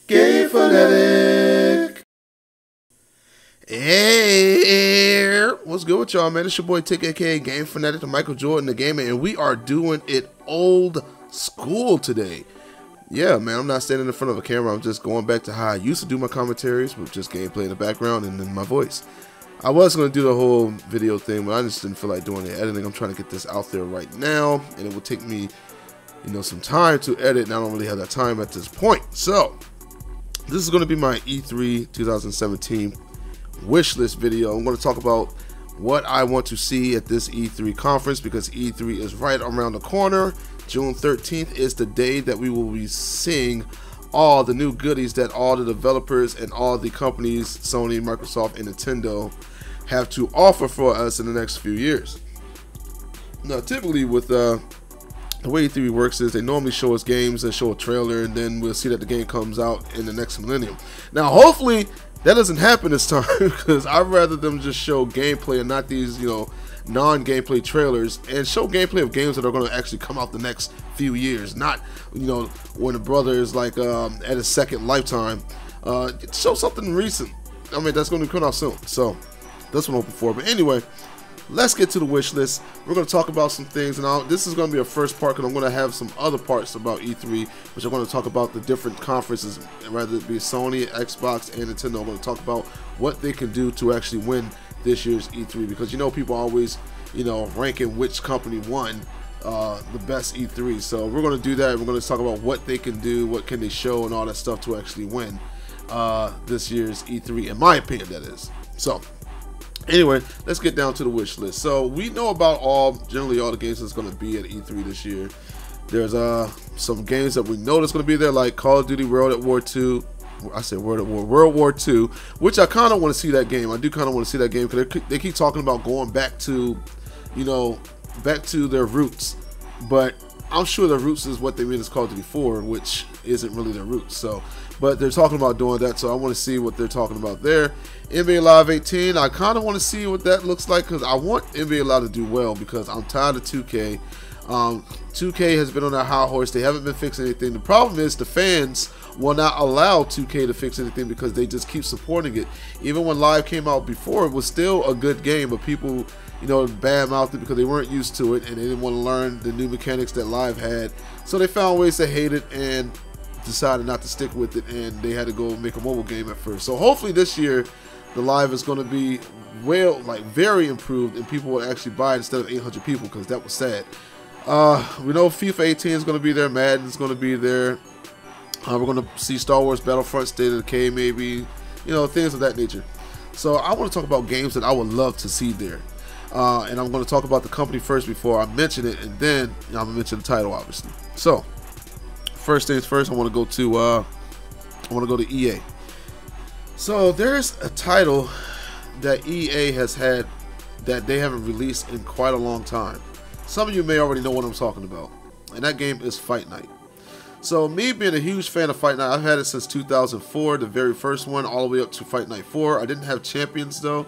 Game Fanatic. Hey, what's good with y'all, man? It's your boy Tick, aka Game Fanatic, the Michael Jordan, the gamer, and we are doing it old school today. Yeah, man, I'm not standing in front of a camera. I'm just going back to how I used to do my commentaries with just gameplay in the background and then my voice. I was going to do the whole video thing, but I just didn't feel like doing the editing. I'm trying to get this out there right now, and it will take me, some time to edit, and I don't really have that time at this point. So, this is going to be my E3 2017 wish list video. I'm going to talk about what I want to see at this E3 conference, because E3 is right around the corner. June 13th is the day that we will be seeing all the new goodies that all the developers and all the companies, Sony, Microsoft, and Nintendo, have to offer for us in the next few years. Now, typically with the way E3 works is they normally show us games and show a trailer, and then we'll see that the game comes out in the next millennium. Now, hopefully that doesn't happen this time, because I'd rather them just show gameplay and not these, non-gameplay trailers, and show gameplay of games that are going to actually come out the next few years, not, when the brother is like at his second lifetime. Show something recent. I mean, that's going to come out soon, so that's what I'm hoping for. But anyway, let's get to the wish list. We're going to talk about some things, and this is going to be a first part, because I'm going to have some other parts about E3, which I'm going to talk about the different conferences, rather it be Sony, Xbox, and Nintendo. I'm going to talk about what they can do to actually win this year's E3, because people always, ranking which company won the best E3. So we're going to do that. We're going to talk about what they can do, what can they show, and all that stuff to actually win this year's E3, in my opinion, that is. So anyway, let's get down to the wish list. So we know about generally all the games that's going to be at E3 this year. There's some games that we know that's going to be there, like Call of Duty World at War II. I said World War II, which I kind of want to see that game. I do kind of want to see that game, because they keep talking about going back to, back to their roots. But I'm sure their roots is what they mean as Call of Duty 4, which isn't really their roots. So, but they're talking about doing that, so I want to see what they're talking about there. NBA Live 18, I kind of want to see what that looks like, because I want NBA Live to do well, because I'm tired of 2K. 2K has been on that high horse. They haven't been fixing anything. The problem is the fans will not allow 2K to fix anything, because they just keep supporting it. Even when Live came out before, it was still a good game, but people, bad-mouthed it because they weren't used to it, and they didn't want to learn the new mechanics that Live had. So they found ways to hate it and decided not to stick with it, and they had to go make a mobile game at first. So hopefully this year, the Live is going to be very improved, and people will actually buy it instead of 800 people, because that was sad. We know FIFA 18 is going to be there, Madden is going to be there. We're going to see Star Wars Battlefront State of Decay, maybe, things of that nature. So I want to talk about games that I would love to see there. And I'm going to talk about the company first before I mention it, and then I'm going to mention the title, obviously. So first things first, I want to go to EA. So there's a title that EA has had that they haven't released in quite a long time. Some of you may already know what I'm talking about, and that game is Fight Night. So me being a huge fan of Fight Night, I've had it since 2004, the very first one, all the way up to Fight Night 4. I didn't have Champions though,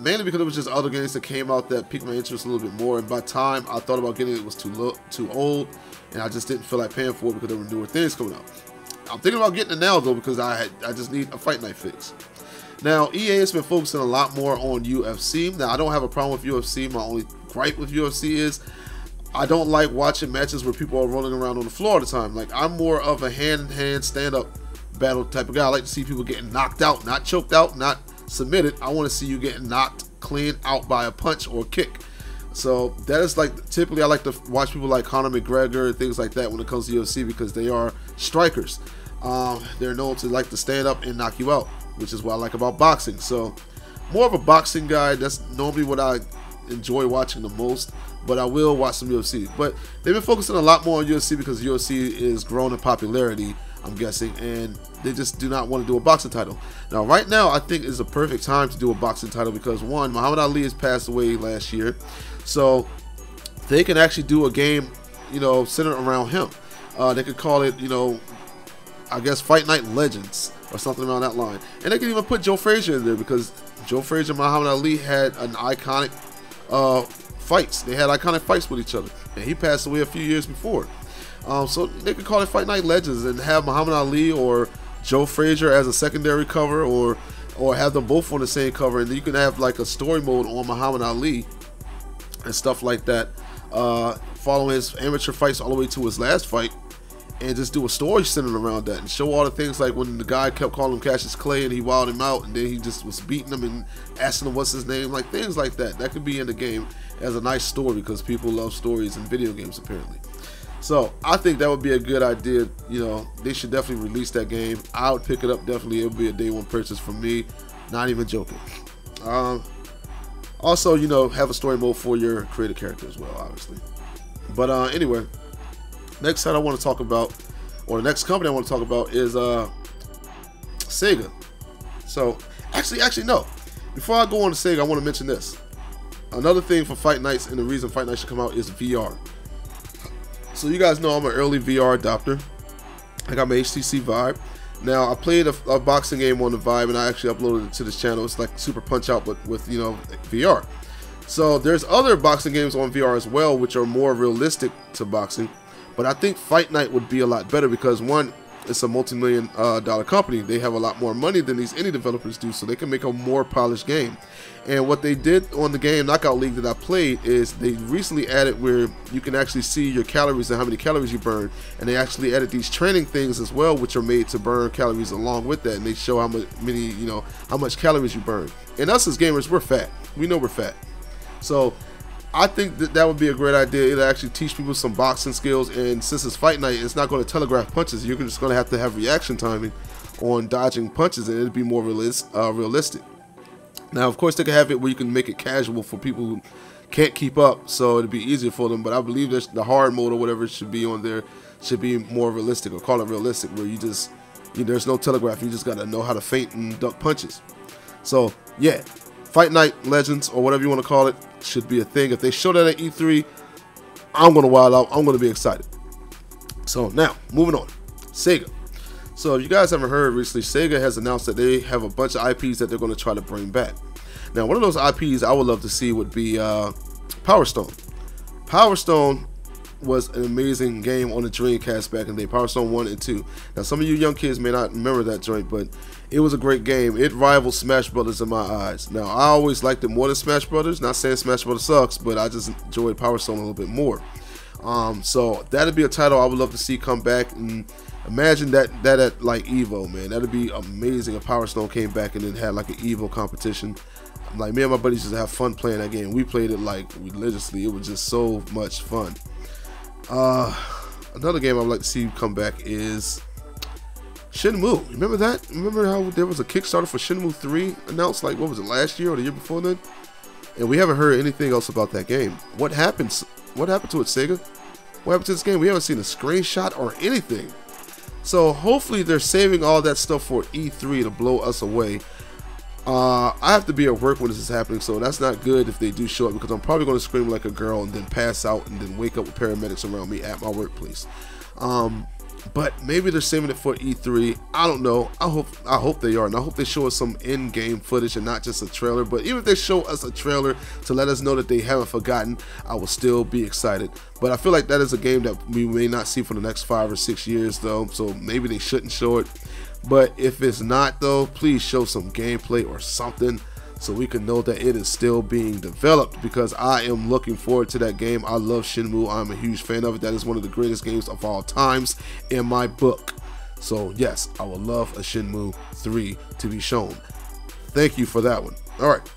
mainly because it was just other games that came out that piqued my interest a little bit more, and by the time I thought about getting it, it was too old, and I just didn't feel like paying for it because there were newer things coming out. I'm thinking about getting it now though, because I just need a Fight Night fix. Now, EA has been focusing a lot more on UFC. Now, I don't have a problem with UFC. My only gripe with UFC is I don't like watching matches where people are rolling around on the floor all the time. Like, I'm more of a hand-in-hand, stand-up battle type of guy. I like to see people getting knocked out, not choked out, not submitted. I want to see you getting knocked clean out by a punch or a kick. So that is like, typically I like to watch people like Conor McGregor and things like that when it comes to UFC, because they are strikers. They're known to like to stand up and knock you out, which is what I like about boxing. So more of a boxing guy. That's normally what I enjoy watching the most, but I will watch some UFC. But they've been focusing a lot more on UFC because UFC is growing in popularity, I'm guessing, and they just do not want to do a boxing title. Now, right now, I think is a perfect time to do a boxing title, because one, Muhammad Ali has passed away last year, so they can actually do a game, centered around him. They could call it, I guess Fight Night Legends or something around that line. And they can even put Joe Frazier in there, because Joe Frazier and Muhammad Ali had an iconic fights. They had iconic fights with each other, and he passed away a few years before. So they could call it Fight Night Legends and have Muhammad Ali or Joe Frazier as a secondary cover, or have them both on the same cover, and then you can have like a story mode on Muhammad Ali and stuff like that, following his amateur fights all the way to his last fight, and just do a story centered around that and show all the things like when the guy kept calling him Cassius Clay and he wilded him out, and then he just was beating him and asking him what's his name, like things like that. That could be in the game as a nice story, because people love stories in video games apparently. So I think that would be a good idea. You know, they should definitely release that game. I would pick it up definitely. It would be a day one purchase for me, not even joking. Also, you know, have a story mode for your creative character as well, obviously. But anyway, next side I want to talk about, or the next company I want to talk about, is Sega. So actually no. Before I go on to Sega, I want to mention this. Another thing for Fight Nights, and the reason Fight Nights should come out, is VR. So you guys know I'm an early VR adopter. I got my HTC Vive. Now I played a boxing game on the Vive, and I actually uploaded it to this channel. It's like Super Punch Out, but with, you know, VR. So there's other boxing games on VR as well, which are more realistic to boxing. But I think Fight Night would be a lot better because, one, it's a multi-million dollar company. They have a lot more money than these indie developers do, so they can make a more polished game. And what they did on the game Knockout League that I played is they recently added where you can actually see your calories and how many calories you burn. And they actually added these training things as well, which are made to burn calories along with that. And they show how much calories you burn. And us as gamers, we're fat. We know we're fat. So I think that would be a great idea. It'll actually teach people some boxing skills, and since it's Fight Night, it's not going to telegraph punches. You're just going to have reaction timing on dodging punches, and it'll be more realistic. Now, of course, they can have it where you can make it casual for people who can't keep up, so it'll be easier for them. But I believe the hard mode or whatever it should be on there should be more realistic, or call it realistic, where there's no telegraph. You just got to know how to feint and duck punches. So, yeah. Fight Night Legends, or whatever you want to call it, should be a thing. If they show that at E3, I'm going to wild out. I'm going to be excited. So now, moving on. Sega. So if you guys haven't heard recently, Sega has announced that they have a bunch of IPs that they're going to try to bring back. Now, one of those IPs I would love to see would be Power Stone. Power Stone was an amazing game on the Dreamcast back in the day. Power Stone 1 and 2. Now, some of you young kids may not remember that joint, but it was a great game. It rivaled Smash Brothers in my eyes. Now, I always liked it more than Smash Brothers. Not saying Smash Brothers sucks, but I just enjoyed Power Stone a little bit more. So that'd be a title I would love to see come back. And imagine that at like Evo, man. That'd be amazing if Power Stone came back and it had like an Evo competition. Like, me and my buddies just have fun playing that game. We played it like religiously. It was just so much fun. Another game I would like to see come back is Shenmue. Remember that? Remember how there was a Kickstarter for Shenmue 3 announced, like, what was it, last year or the year before then? And we haven't heard anything else about that game. What happened to it, Sega? What happened to this game? We haven't seen a screenshot or anything. So hopefully they're saving all that stuff for E3 to blow us away. I have to be at work when this is happening, so that's not good if they do show up, because I'm probably going to scream like a girl and then pass out and then wake up with paramedics around me at my workplace. But maybe they're saving it for E3. I don't know. I hope they are, and I hope they show us some in-game footage and not just a trailer. But even if they show us a trailer to let us know that they haven't forgotten, I will still be excited. But I feel like that is a game that we may not see for the next 5 or 6 years, though. So maybe they shouldn't show it. But if it's not, though, please show some gameplay or something so we can know that it is still being developed, because I am looking forward to that game. I love Shenmue. I'm a huge fan of it. That is one of the greatest games of all times in my book. So yes, I would love a Shenmue 3 to be shown. Thank you for that one. All right.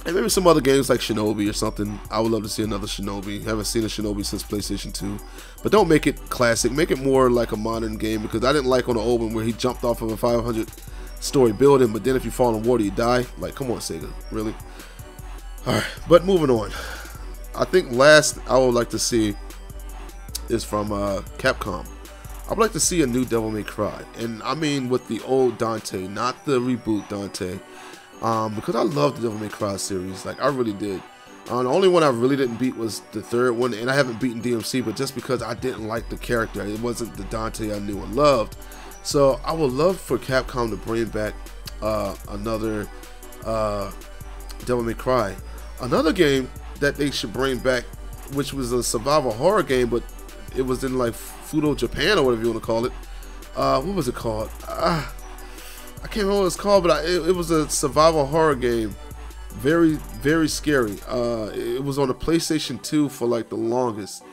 And maybe some other games like Shinobi or something. I would love to see another Shinobi. Haven't seen a Shinobi since PlayStation 2. But don't make it classic. Make it more like a modern game, because I didn't like on the old one where he jumped off of a 500-story building, but then if you fall in water, you die. Like, come on, Sega. Really? Alright, but moving on. I think last I would like to see is from Capcom. I would like to see a new Devil May Cry. And I mean with the old Dante, not the reboot Dante. Because I love the Devil May Cry series, like I really did. The only one I really didn't beat was the third one, and I haven't beaten DMC, but just because I didn't like the character. It wasn't the Dante I knew and loved. So I would love for Capcom to bring back another Devil May Cry. Another game that they should bring back, which was a survival horror game, but it was in like Fudo Japan or whatever you want to call it, what was it called? I can't remember what it's called, but it was a survival horror game. Very, very scary. It was on the PlayStation 2 for like the longest,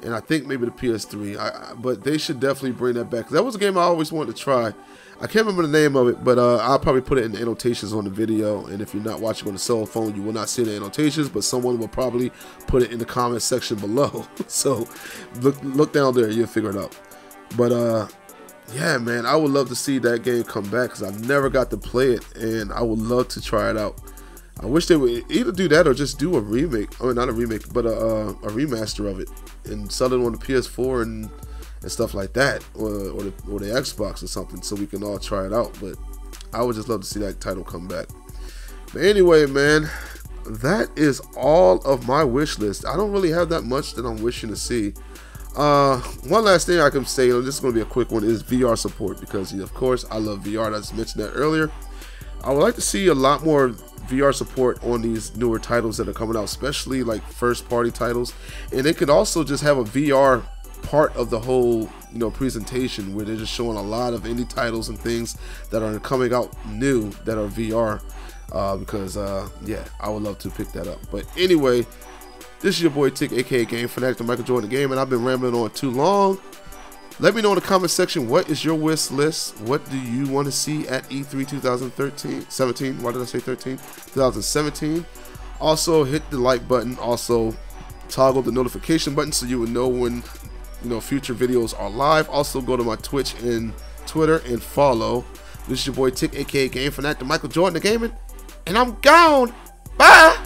and I think maybe the PS3. But they should definitely bring that back. That was a game I always wanted to try. I can't remember the name of it, but I'll probably put it in the annotations on the video. And if you're not watching on a cell phone, you will not see the annotations, but someone will probably put it in the comment section below. So look down there, you'll figure it out. But yeah, man, I would love to see that game come back because I've never got to play it, and I would love to try it out. I wish they would either do that or just do a remake. I mean, not a remake, but a remaster of it and sell it on the PS4 and stuff like that, or the Xbox or something, so we can all try it out. But I would just love to see that title come back. But anyway, man, that is all of my wish list. I don't really have that much that I'm wishing to see. One last thing I can say, and this is going to be a quick one, is VR support, because of course I love VR. I just mentioned that earlier. I would like to see a lot more VR support on these newer titles that are coming out, especially like first party titles. And they could also just have a VR part of the whole, you know, presentation where they're just showing a lot of indie titles and things that are coming out new that are VR, because yeah, I would love to pick that up. But anyway, this is your boy Tick, aka Game Fanatic, the Michael Jordan Game, and I've been rambling on too long. Let me know in the comment section, what is your wish list? What do you want to see at E3 2017? Why did I say 13? 2017. Also, hit the like button. Also, toggle the notification button so you will know when, you know, future videos are live. Also, go to my Twitch and Twitter and follow. This is your boy Tick, aka Game Fanatic, the Michael Jordan the Gaming, and I'm gone. Bye.